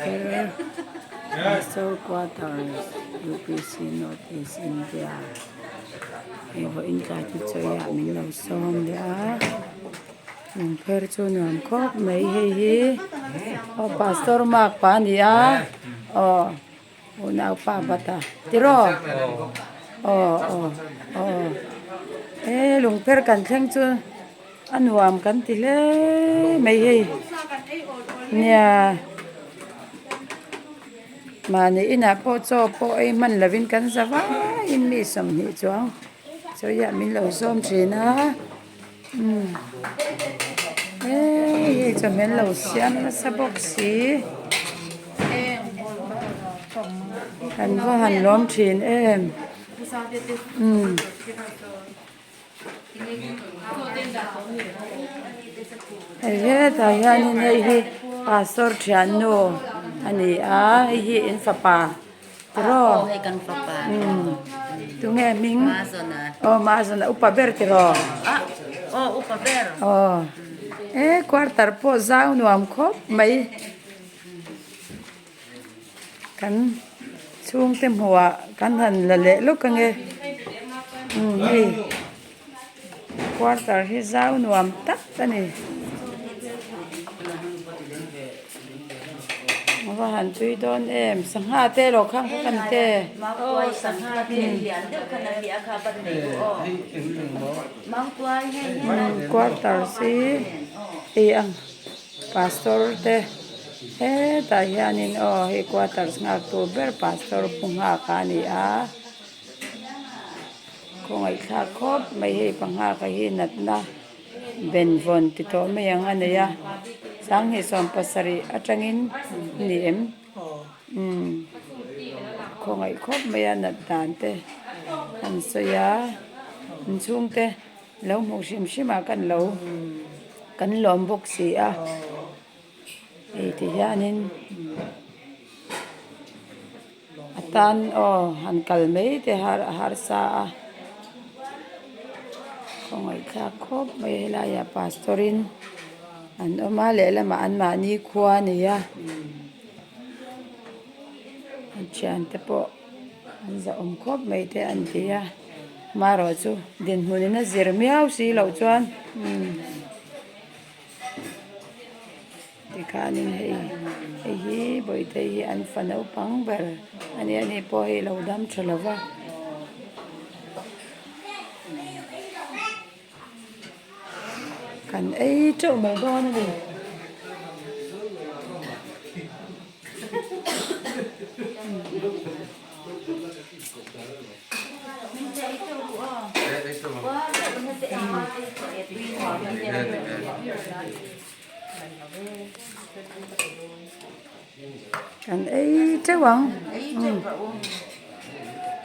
Lungpher quarters, UPC Northeast India. Eo in ka ti choya min lo som dia. Lungpher chu nuam khop mai hi. O pastor mak pa ni a. O unau pa bata. Tiro. Lungpher kan thleng chu anuam kan ti le mai hi. Nia mà ni ina po cho po ai man lavin kan zawa in mi som ni chuang cho ya min lo som thina cho men lo siam na sa box si kan va han lom thin em ta ya ni nei hi pastor thian no ani a hi in fapa tro hay kan fapa tu nghe ming mazona mazona upa ber tro upa ber quarter po zau nuam khop mai kan chung tem huwa kan han la le lu ka nge hi quarter hi zau nuam tak taniว่าหันจุยโดนสังหาเตหรอกข้างกันเตMampuiiสังหาเทียนเดี๋ยวขณะที่อาคาบันเนMampuiiให้กวาดตาสีอังพาสตอร์เตแต่ยานินเฮกวาดตาสงาตัวเบอร์พาสตอร์ปุ่งหาคานีคงไอ้ข้าครบไม่ให้ปังหาคาหินัดนะเบนฟอนติโตไม่ยังอันเนียสังหิสอมปัสริอาจังินนี่คงไอ้ครบไม่ยันนัดตานเตอันสยาอันช่วงเตแล้วหมูชิมากันเรากันหลอมบุกสีที่ยานินอัตานหันกัลเมย์เตหาร์ซาคงไอ้ข้าครบไม่ลายาพาสตอรินอันมาเลละมาอันมานี่ขวานี่ยอันเชียนเตปออันจะครบไม่เตอันที่ยมารอจูเดินหุ่นน่ะเจอร์มีเอาสิเหล่าจวนที่ขานี่ให้บ่อยเตยอันฟันเอาปังเบอร์อันนี้พอให้เราดำชลวะกันเจ้าไม่บ้านเลยกันเจ้าหวัง